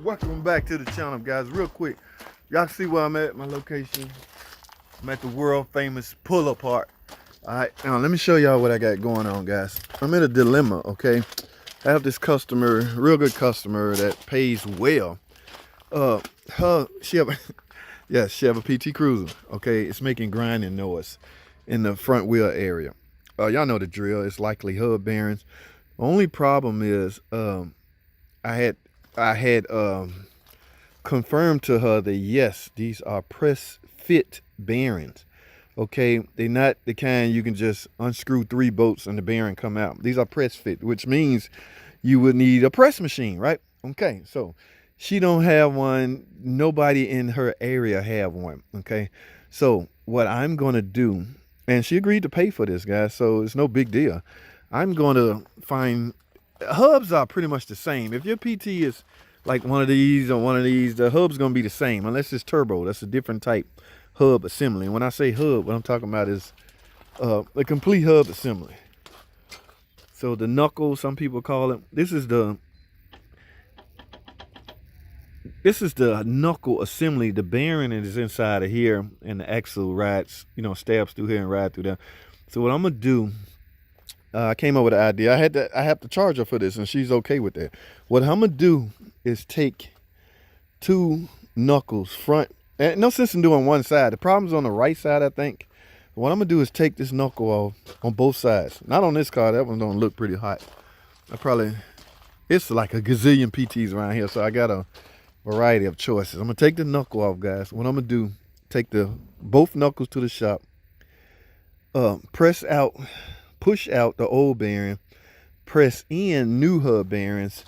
Welcome back to the channel, guys. Real quick, y'all see where I'm at, my location. I'm at the world famous pull apart. All right, now let me show y'all what I got going on, guys. I'm in a dilemma. Okay, I have this customer, real good customer that pays well. She have a PT Cruiser. Okay, it's making grinding noise in the front wheel area. Y'all know the drill. It's likely hub bearings. The only problem is I had confirmed to her that yes, these are press fit bearings. Okay, they're not the kind you can just unscrew 3 bolts and the bearing come out. These are press fit, which means you would need a press machine, right? Okay, so she don't have one. Nobody in her area have one. Okay, so what I'm gonna do, and she agreed to pay for this, guys, so it's no big deal. I'm gonna find, hubs are pretty much the same. If your PT is like one of these or one of these, the hub's gonna be the same unless it's turbo. That's a different type hub assembly. And when I say hub, what I'm talking about is a complete hub assembly. So the knuckle, some people call it, this is the knuckle assembly. The bearing is inside of here, and the axle rides, stabs through here and ride through there. So what I'm gonna do, I came up with an idea. I have to charge her for this, and she's okay with that. What I'm gonna do is take 2 knuckles front, and no sense in doing one side. The problem's on the right side, I think. What I'm gonna do is take this knuckle off on both sides. Not on this car. That one's gonna look pretty hot. It's like a gazillion PTs around here, so I got a variety of choices. I'm gonna take the knuckle off, guys. What I'm gonna do, take both knuckles to the shop, push out the old bearing, press in new hub bearings,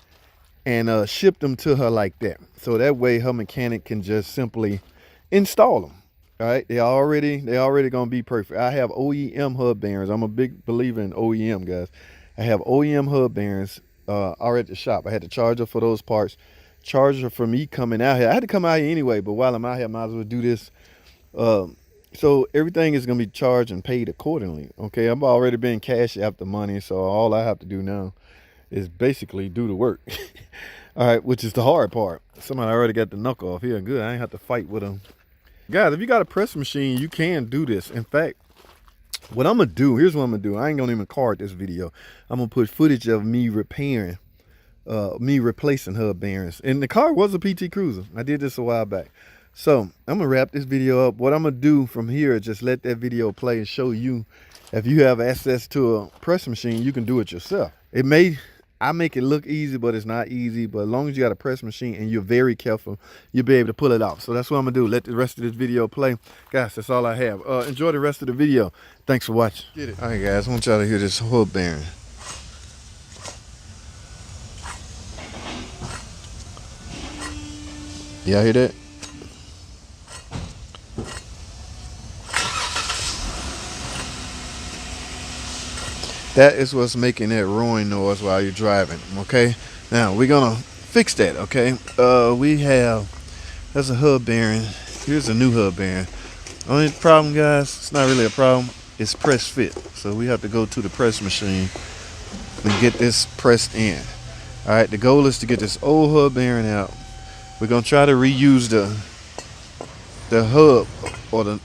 and ship them to her like that. So that way her mechanic can just simply install them. All right, they already gonna be perfect. I have OEM hub bearings. I'm a big believer in OEM, guys. I have OEM hub bearings already at the shop. I had to charge her for those parts. Charge her for me coming out here. I had to come out here anyway, but while I'm out here, I might as well do this. So everything is gonna be charged and paid accordingly. Okay, I've already been cash after money, so all I have to do now is basically do the work. All right, which is the hard part. Somebody already got the knuckle off here. Good, I ain't have to fight with them. Guys, if you got a press machine, you can do this. In fact, what I'm gonna do, here's what I'm gonna do. I ain't gonna even card this video. I'm gonna put footage of me repairing, me replacing hub bearings. And the car was a PT Cruiser. I did this a while back. So I'm gonna wrap this video up. What I'm gonna do from here is just let that video play and show you, if you have access to a press machine, you can do it yourself. I make it look easy, but it's not easy. But as long as you got a press machine and you're very careful, you'll be able to pull it off. So that's what I'm gonna do. Let the rest of this video play. Guys, that's all I have. Enjoy the rest of the video. Thanks for watching. Get it. All right, guys, I want y'all to hear this hub bearing. Y'all hear that? That is what's making that roaring noise while you're driving. Okay, now we're gonna fix that. Okay, that's a hub bearing. Here's a new hub bearing. Only problem, guys, it's not really a problem, it's press fit. So we have to go to the press machine and get this pressed in. All right, the goal is to get this old hub bearing out. We're gonna try to reuse the hub, or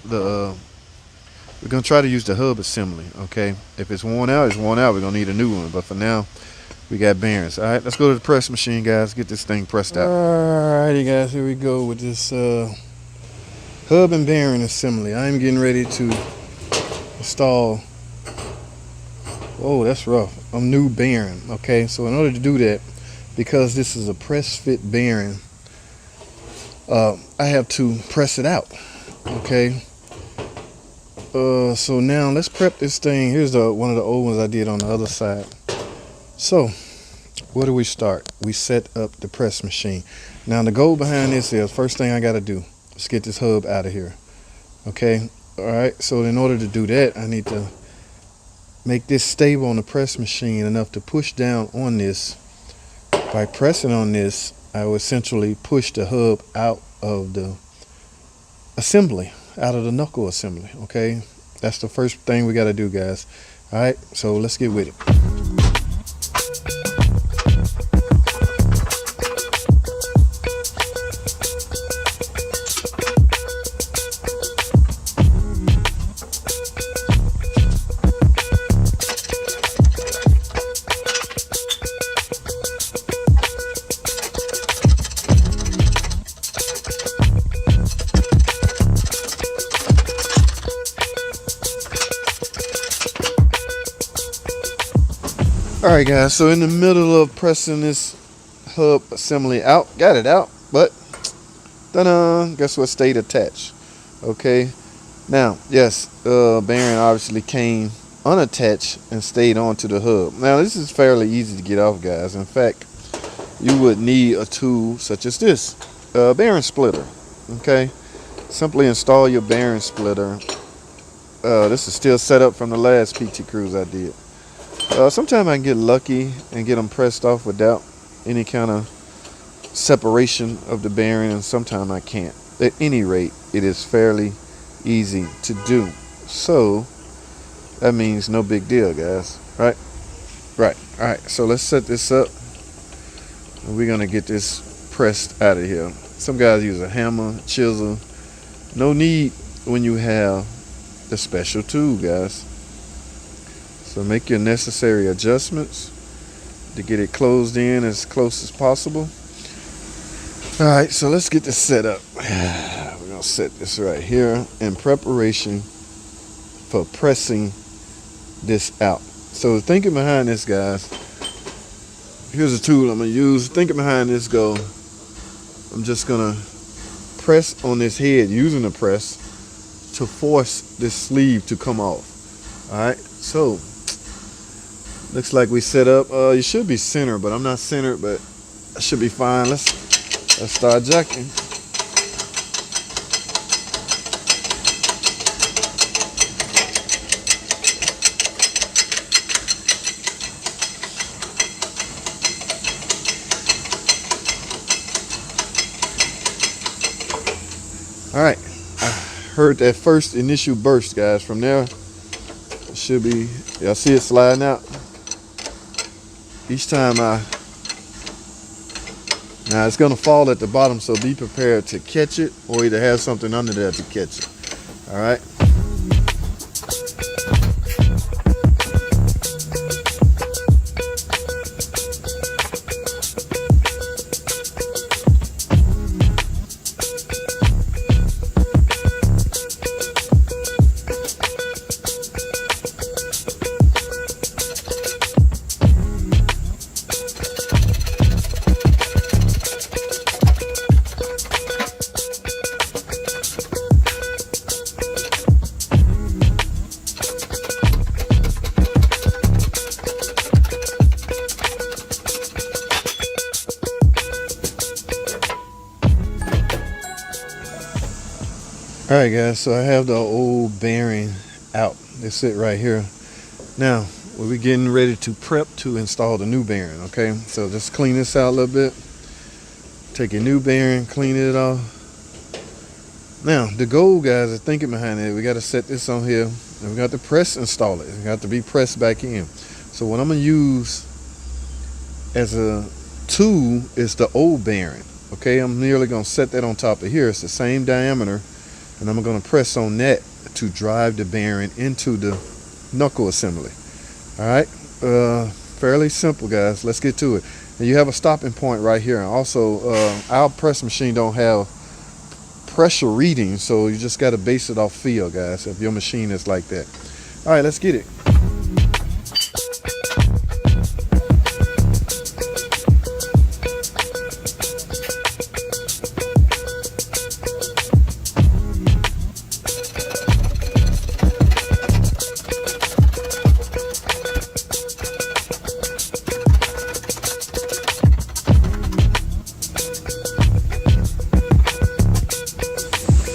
we're gonna try to use the hub assembly. Okay, if it's worn out, it's worn out. We're gonna need a new one, but for now we got bearings. All right, let's go to the press machine, guys, get this thing pressed out. All righty, guys, here we go with this hub and bearing assembly. I'm getting ready to install, oh, that's rough, a new bearing. Okay, so in order to do that, because this is a press fit bearing, I have to press it out. Okay, so now let's prep this thing. Here's one of the old ones I did on the other side. So where do we start? We set up the press machine. Now the goal behind this is, first thing I got to do is get this hub out of here. Okay, all right, so in order to do that, I need to make this stable on the press machine enough to push down on this. By pressing on this, I will essentially push the hub out of the assembly, out of the knuckle assembly. Okay, that's the first thing we got to do, guys. All right, so let's get with it. Alright guys, so in the middle of pressing this hub assembly out, got it out, but ta-da, guess what stayed attached? Okay, now yes, bearing obviously came unattached and stayed onto the hub. Now this is fairly easy to get off, guys. In fact, you would need a tool such as this, bearing splitter. Okay, simply install your bearing splitter. This is still set up from the last PT cruise I did. Sometimes I can get lucky and get them pressed off without any kind of separation of the bearing, and sometimes I can't. At any rate, it is fairly easy to do. So that means no big deal, guys. Right? Right. All right. So let's set this up. And we're gonna get this pressed out of here. Some guys use a hammer, chisel. No need when you have the special tool, guys. So make your necessary adjustments to get it closed in as close as possible. All right, so let's get this set up. We're gonna set this right here in preparation for pressing this out. So thinking behind this, guys, here's a tool I'm gonna use. Thinking behind this go, I'm just gonna press on this head using the press to force this sleeve to come off. All right, so looks like we set up. You should be centered, but I'm not centered, but I should be fine. Let's start jacking. All right, I heard that first initial burst, guys. From there, it should be, y'all see it sliding out. Each time now it's gonna fall at the bottom, so be prepared to catch it or either have something under there to catch it. All right. All right, guys, so I have the old bearing out. They sit right here. Now, we're getting ready to prep to install the new bearing, okay? So just clean this out a little bit. Take your new bearing, clean it off. Now, the goal, guys, is thinking behind it. We got to set this on here, and we got to press install it. It got to be pressed back in. So what I'm going to use as a tool is the old bearing, okay? I'm nearly going to set that on top of here. It's the same diameter. And I'm going to press on that to drive the bearing into the knuckle assembly. All right, fairly simple, guys. Let's get to it. And you have a stopping point right here. And also, our press machine don't have pressure readings, so you just got to base it off feel, guys, if your machine is like that. All right, let's get it.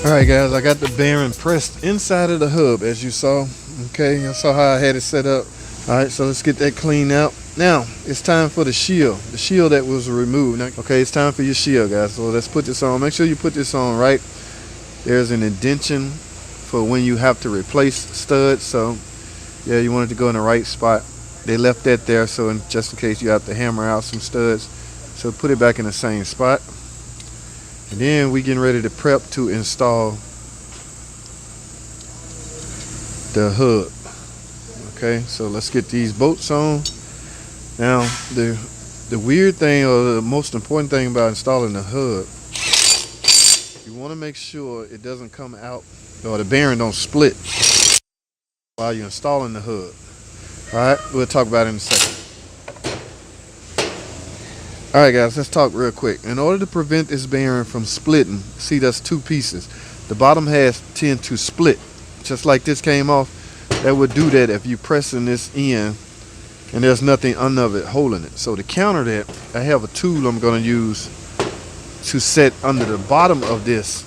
All right, guys, I got the bearing pressed inside of the hub, as you saw. Okay, you saw how I had it set up. All right, so let's get that cleaned out. Now, it's time for the shield that was removed. Now, okay, it's time for your shield, guys. So let's put this on. Make sure you put this on right. There's an indentation for when you have to replace studs. So, yeah, you want it to go in the right spot. They left that there, so just in case you have to hammer out some studs. So put it back in the same spot. And then we getting ready to prep to install the hub. Okay, so let's get these bolts on. Now, the weird thing, or the most important thing about installing the hub, you want to make sure it doesn't come out, or the bearing don't split while you're installing the hub. All right, we'll talk about it in a second. All right, guys, let's talk real quick. In order to prevent this bearing from splitting, see, that's two pieces. The bottom half tend to split, just like this came off. That would do that if you pressing this in and there's nothing under it holding it. So to counter that, I have a tool I'm going to use to set under the bottom of this.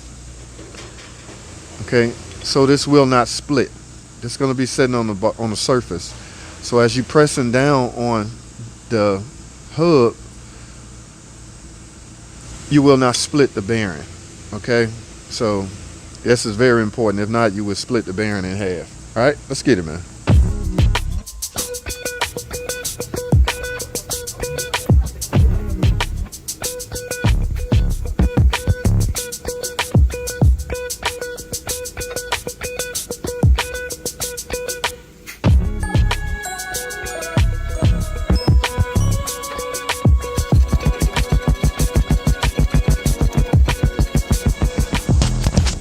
Okay, so this will not split. It's going to be sitting on the surface. So as you pressing down on the hub, you will not split the bearing. Okay, so this is very important. If not, you would split the bearing in half. All right, let's get it, man.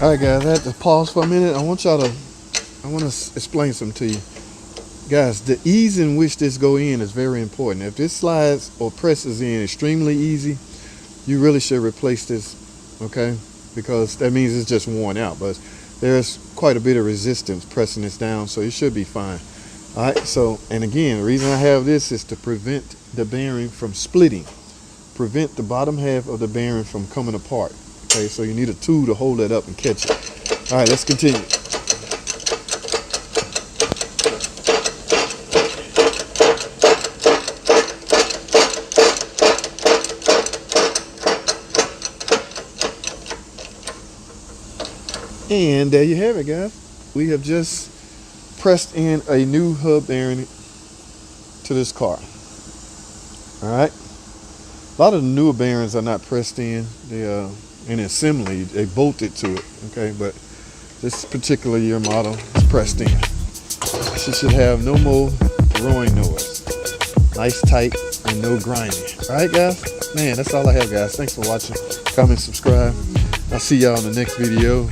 All right, guys, I had to pause for a minute. I want to explain something to you. Guys, the ease in which this go in is very important. If this slides or presses in extremely easy, you really should replace this, okay? Because that means it's just worn out, but there's quite a bit of resistance pressing this down, so it should be fine. All right, so, and again, the reason I have this is to prevent the bearing from splitting, prevent the bottom half of the bearing from coming apart. Okay, so you need a tool to hold that up and catch it. All right, let's continue. And there you have it, guys. We have just pressed in a new hub bearing to this car. All right. A lot of the newer bearings are not pressed in. They are in assembly. They bolted to it. Okay, but this particular year model is pressed in. She should have no more growing noise. Nice, tight, and no grinding. All right, guys. Man, that's all I have, guys. Thanks for watching. Comment, subscribe. I'll see y'all in the next video.